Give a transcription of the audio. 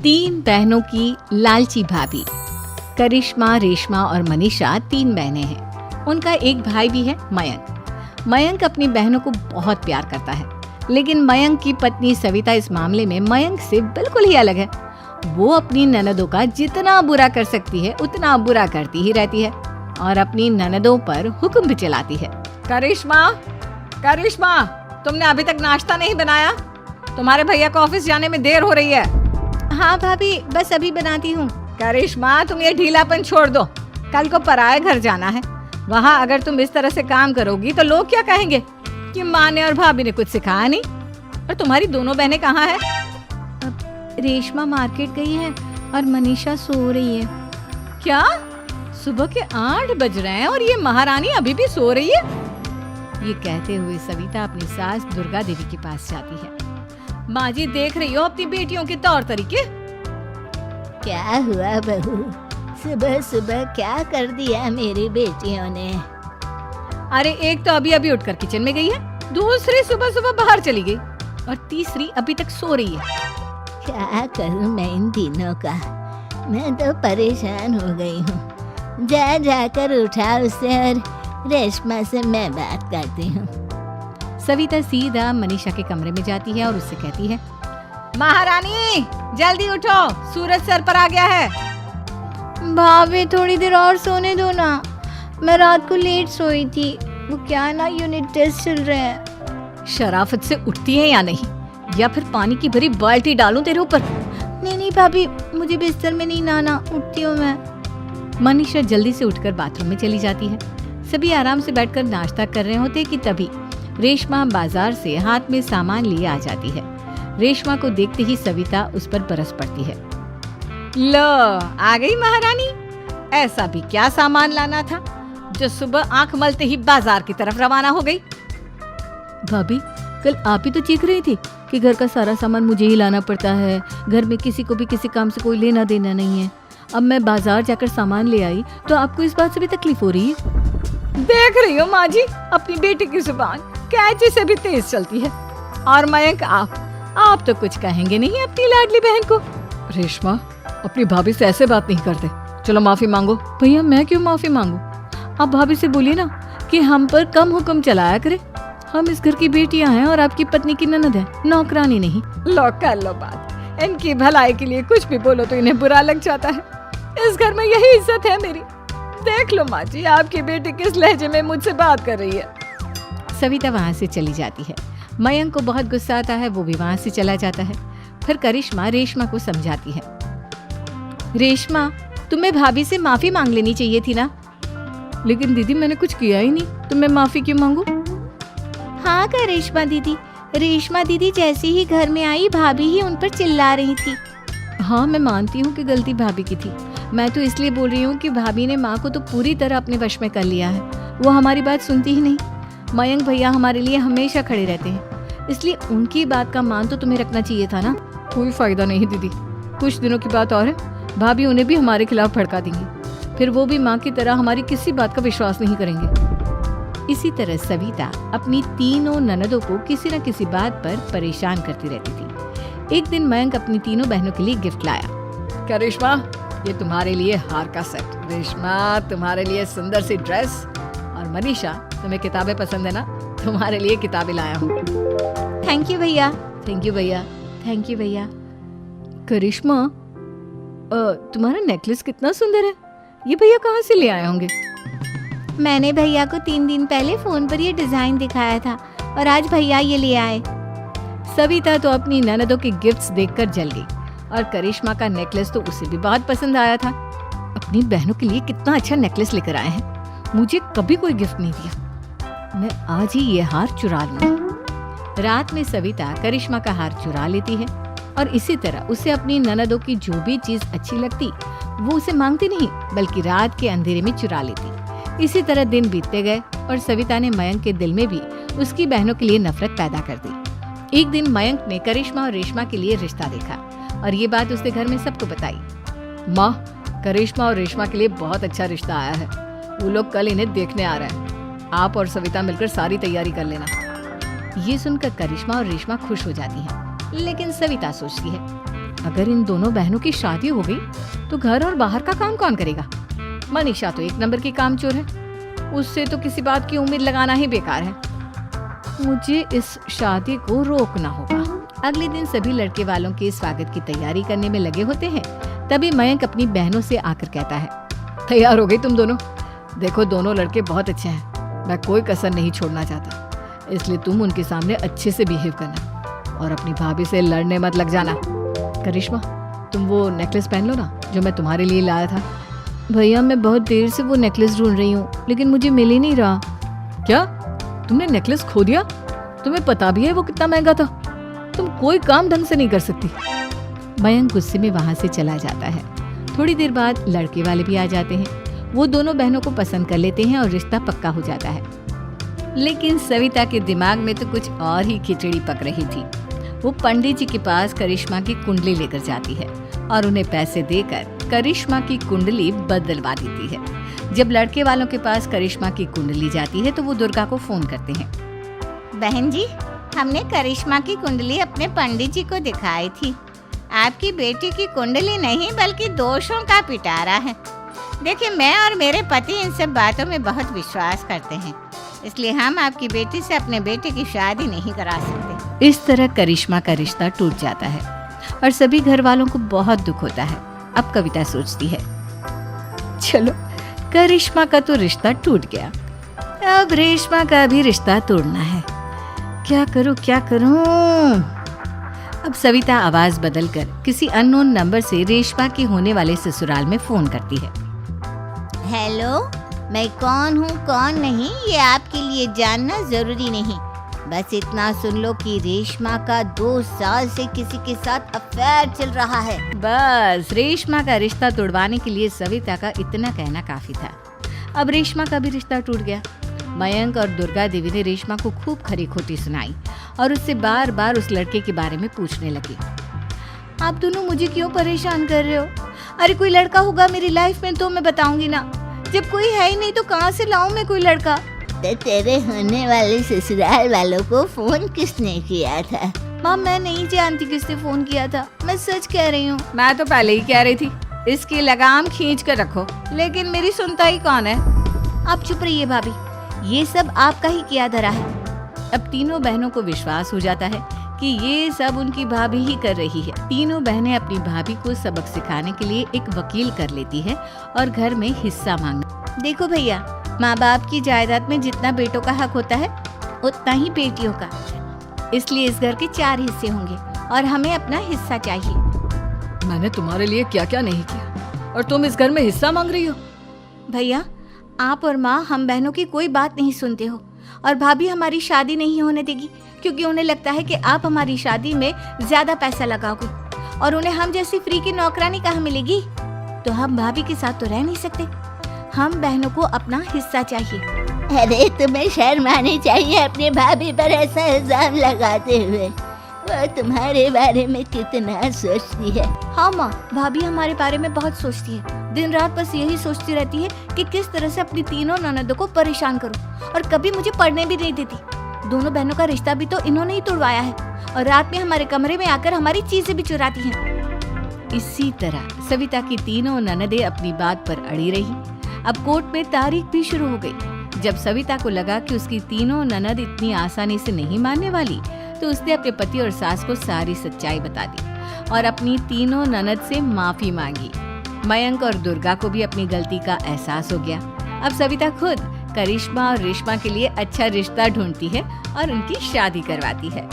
तीन बहनों की लालची भाभी। करिश्मा, रेशमा और मनीषा तीन बहनें हैं। उनका एक भाई भी है, मयंक। मयंक अपनी बहनों को बहुत प्यार करता है, लेकिन मयंक की पत्नी सविता इस मामले में मयंक से बिल्कुल ही अलग है। वो अपनी ननदों का जितना बुरा कर सकती है उतना बुरा करती ही रहती है और अपनी ननदों पर हुक्म भी चलाती है। करिश्मा, करिश्मा, तुमने अभी तक नाश्ता नहीं बनाया? तुम्हारे भैया को ऑफिस जाने में देर हो रही है। हाँ भाभी, बस अभी बनाती हूँ। करिश्मा, तुम ये ढीलापन छोड़ दो। कल को पराए घर जाना है। वहाँ अगर तुम इस तरह से काम करोगी तो लोग क्या कहेंगे कि माँ ने और भाभी ने कुछ सिखाया नहीं। और तुम्हारी दोनों बहनें कहाँ हैं? रेशमा मार्केट गई है और मनीषा सो रही है। क्या? सुबह के 8 बज रहे हैं और ये महारानी अभी भी सो रही है? ये कहते हुए सविता अपनी सास दुर्गा देवी के पास जाती है। माँ जी, देख रही हो अपनी बेटियों के तौर तरीके? क्या हुआ बहू, सुबह सुबह क्या कर दिया मेरी बेटियों ने? अरे एक तो अभी अभी उठकर किचन में गई है, दूसरी सुबह सुबह बाहर चली गई और तीसरी अभी तक सो रही है। क्या करूं मैं इन तीनों का? मैं तो परेशान हो गई हूँ। जा जाकर उठा उसे और रेशमा से मैं बात करती हूँ। सविता सीधा मनीषा के कमरे में जाती है और उससे कहती है, महारानी जल्दी उठो, सूरज सर पर आ गया है। भाभी थोड़ी देर और सोने दो ना, मैं रात को लेट सोई थी। वो क्या ना, यूनिट टेस्ट चल रहे हैं। शराफत से उठती है या नहीं, या फिर पानी की भरी बाल्टी डालूं तेरे ऊपर? नहीं भाभी, मुझे बिस्तर में नहीं नहाना, उठती हूँ मैं। मनीषा जल्दी से उठकर बाथरूम में चली जाती है। सभी आराम से बैठकर नाश्ता कर रहे होते कि तभी रेशमा बाजार से हाथ में सामान लिए आ जाती है। रेशमा को देखते ही सविता उस पर बरस पड़ती है। लो, आ गई महारानी। ऐसा भी क्या सामान लाना था जो सुबह आंख मलते ही बाजार की तरफ रवाना हो गई? भाभी, कल आप ही तो चीख रही थी कि घर का सारा सामान मुझे ही लाना पड़ता है, घर में किसी को भी किसी काम से कोई लेना देना नहीं है। अब मैं बाजार जाकर सामान ले आई तो आपको इस बात से भी तकलीफ हो रही है? देख रही हो माँ जी, अपनी बेटी की जुबान कैंची से भी तेज चलती है। और मयंक, आप तो कुछ कहेंगे नहीं अपनी लाडली बहन को? रेशमा, अपनी भाभी से ऐसे बात नहीं करते। चलो माफी मांगो। भैया, मैं क्यों माफी मांगू? आप भाभी से बोलिए ना कि हम पर कम हुक्म चलाया करे। हम इस घर की बेटियां हैं और आपकी पत्नी की ननद है, नौकरानी नहीं। लो कर लो बात। इनकी भलाई के लिए कुछ भी बोलो तो इन्हें बुरा लग जाता है। इस घर में यही इज्जत है मेरी। देख लो माँ जी, आपकी बेटी किस लहजे में मुझसे बात कर रही है। सविता वहाँ से चली जाती है। मयंक को बहुत गुस्सा आता है, वो भी वहाँ से चला जाता है। फिर करिश्मा रेशमा को समझाती है, रेशमा, तुम्हें भाभी से माफी मांग लेनी चाहिए थी ना। लेकिन दीदी, मैंने कुछ किया ही नहीं, तो मैं माफी क्यों मांगू? हाँ करिश्मा दीदी, रेशमा दीदी जैसे ही घर में आई भाभी ही उन पर चिल्ला रही थी। हाँ, मैं मानती हूँ कि गलती भाभी की थी। मैं तो इसलिए बोल रही हूँ कि भाभी ने माँ को तो पूरी तरह अपने वश में कर लिया है। वो हमारी बात सुनती ही नहीं। मयंक भैया हमारे लिए हमेशा खड़े रहते हैं, इसलिए उनकी बात का मान तो तुम्हें रखना चाहिए था ना। कोई फायदा नहीं दीदी, कुछ दिनों की बात और है, भाभी उन्हें भी हमारे खिलाफ भड़का देंगी। फिर वो भी माँ की तरह हमारी किसी बात का विश्वास नहीं करेंगे। इसी तरह सविता अपनी तीनों ननदों को किसी न किसी बात पर परेशान करती रहती थी। एक दिन मयंक अपनी तीनों बहनों के लिए गिफ्ट लाया। क्या रेशमा, ये तुम्हारे लिए हार का सेट। रेशमा, तुम्हारे लिए सुंदर सी ड्रेस। और मनीषा, तुम्हें किताबें पसंद है ना, तुम्हारे लिए किताबें लाया हूँ। थैंक यू भैया। थैंक यू भैया। थैंक यू भैया। करिश्मा, तुम्हारा नेकलेस कितना सुंदर है। ये भैया कहाँ से ले आए होंगे? मैंने भैया को 3 दिन पहले फोन पर ये डिजाइन दिखाया था और आज भैया ये ले आए। सविता तो अपनी ननदों के गिफ्ट्स देखकर जल गई और करिश्मा का नेकलेस तो उसे भी बहुत पसंद आया था। अपनी बहनों के लिए कितना अच्छा नेकलेस लेकर आए हैं, मुझे कभी कोई गिफ्ट नहीं दिया। मैं आज ही ये हार चुरा लूंगी। रात में सविता करिश्मा का हार चुरा लेती है और इसी तरह उसे अपनी ननदों की जो भी चीज अच्छी लगती वो उसे मांगती नहीं, बल्कि रात के अंधेरे में चुरा लेती। इसी तरह दिन बीतते गए और सविता ने मयंक के दिल में भी उसकी बहनों के लिए नफरत पैदा कर दी। एक दिन मयंक ने करिश्मा और रेशमा के लिए रिश्ता देखा और ये बात उसने घर में सबको बताई। माँ, करिश्मा और रेशमा के लिए बहुत अच्छा रिश्ता आया है। वो लोग कल इन्हें देखने आ रहे हैं। आप और सविता मिलकर सारी तैयारी कर लेना। ये सुनकर करिश्मा और रेशमा खुश हो जाती हैं, लेकिन सविता सोचती है, अगर इन दोनों बहनों की शादी हो गई तो घर और बाहर का काम कौन करेगा? मनीषा तो एक नंबर की कामचोर है, उससे तो किसी बात की उम्मीद लगाना ही बेकार है। मुझे इस शादी को रोकना होगा। अगले दिन सभी लड़के वालों के स्वागत की तैयारी करने में लगे होते हैं। तभी मयंक अपनी बहनों से आकर कहता है, तैयार हो गई तुम दोनों? देखो दोनों लड़के बहुत अच्छे हैं, मैं कोई कसर नहीं छोड़ना चाहता, इसलिए तुम उनके सामने अच्छे से बिहेव करना और अपनी भाभी से लड़ने मत लग जाना। करिश्मा, तुम वो नेकलेस पहन लो ना जो मैं तुम्हारे लिए लाया था। भैया मैं बहुत देर से वो नेकलेस ढूंढ रही हूँ, लेकिन मुझे मिल ही नहीं रहा। क्या तुमने नेकलेस खो दिया? तुम्हें पता भी है वो कितना महंगा था? तुम कोई काम ढंग से नहीं कर सकती। मयंक गुस्से में वहां से चला जाता है। थोड़ी देर बाद लड़के वाले भी आ जाते हैं। वो दोनों बहनों को पसंद कर लेते हैं और रिश्ता पक्का हो जाता है। लेकिन सविता के दिमाग में तो कुछ और ही खिचड़ी पक रही थी। वो पंडित जी के पास करिश्मा की कुंडली लेकर जाती है और उन्हें पैसे देकर करिश्मा की कुंडली बदलवा देती है। जब लड़के वालों के पास करिश्मा की कुंडली जाती है तो वो दुर्गा को फोन करते हैं। बहन जी, हमने करिश्मा की कुंडली अपने पंडित जी को दिखाई थी। आपकी बेटी की कुंडली नहीं बल्कि दोषों का पिटारा है। देखिए, मैं और मेरे पति इन सब बातों में बहुत विश्वास करते हैं, इसलिए हम आपकी बेटी से अपने बेटे की शादी नहीं करा सकते। इस तरह करिश्मा का रिश्ता टूट जाता है और सभी घर वालों को बहुत दुख होता है। अब कविता सोचती है, चलो करिश्मा का तो रिश्ता टूट गया, अब रेशमा का भी रिश्ता तोड़ना है। क्या करूं? अब सविता आवाज बदलकर किसी अननोन नंबर से रेशमा के होने वाले ससुराल में फोन करती है। हेलो, मैं कौन हूँ कौन नहीं ये आपके लिए जानना जरूरी नहीं, बस इतना सुन लो कि रेशमा का 2 साल से किसी के साथ अफेयर चल रहा है। बस रेशमा का रिश्ता तोड़वाने के लिए सविता का इतना कहना काफी था। अब रेशमा का भी रिश्ता टूट गया। मयंक और दुर्गा देवी ने रेशमा को खूब खरी खोटी सुनाई और उससे बार बार उस लड़के के बारे में पूछने लगी। आप दोनों मुझे क्यों परेशान कर रहे हो? अरे कोई लड़का होगा मेरी लाइफ में तो मैं बताऊंगी ना, जब कोई है ही नहीं तो कहाँ से लाऊं मैं कोई लड़का? तो तेरे होने वाले ससुराल वालों को फोन किसने किया था? माँ मैं नहीं जानती किसने फोन किया था, मैं सच कह रही हूँ। मैं तो पहले ही कह रही थी इसकी लगाम खींच कर रखो, लेकिन मेरी सुनता ही कौन है। आप चुप रहिए भाभी, ये सब आपका ही किया धरा है। अब तीनों बहनों को विश्वास हो जाता है कि ये सब उनकी भाभी ही कर रही है। तीनों बहनें अपनी भाभी को सबक सिखाने के लिए एक वकील कर लेती है और घर में हिस्सा मांगना। देखो भैया, माँ बाप की जायदाद में जितना बेटों का हक होता है उतना ही बेटियों का, इसलिए इस घर के 4 हिस्से होंगे और हमें अपना हिस्सा चाहिए। मैंने तुम्हारे लिए क्या क्या नहीं किया और तुम इस घर में हिस्सा मांग रही हो? भैया, आप और माँ हम बहनों की कोई बात नहीं सुनते हो और भाभी हमारी शादी नहीं होने देगी क्योंकि उन्हें लगता है कि आप हमारी शादी में ज्यादा पैसा लगाओगे और उन्हें हम जैसी फ्री की नौकरानी कहाँ मिलेगी। तो हम भाभी के साथ तो रह नहीं सकते, हम बहनों को अपना हिस्सा चाहिए। अरे तुम्हें शर्म आनी चाहिए अपने भाभी पर ऐसा इल्जाम लगाते हुए। वो तुम्हारे बारे में कितना सोचती है। हाँ माँ, भाभी हमारे बारे में बहुत सोचती है, दिन रात बस यही सोचती रहती है कि किस तरह से अपनी तीनों ननदों को परेशान करूं और कभी मुझे पढ़ने भी नहीं देती। दोनों बहनों का रिश्ता भी तो इन्होंने ही तोड़वाया है और रात में हमारे कमरे में आकर हमारी चीजें भी चुराती हैं। इसी तरह सविता की तीनों ननदें अपनी बात पर अड़ी रही। अब कोर्ट में तारीख भी शुरू हो गई। जब सविता को लगा कि उसकी तीनों ननद इतनी आसानी से नहीं मानने वाली, तो उसने अपने पति और सास को सारी सच्चाई बता दी और अपनी तीनों ननद से माफी मांगी। मयंक और दुर्गा को भी अपनी गलती का एहसास हो गया। अब सविता खुद करिश्मा और रेशमा के लिए अच्छा रिश्ता ढूंढती है और उनकी शादी करवाती है।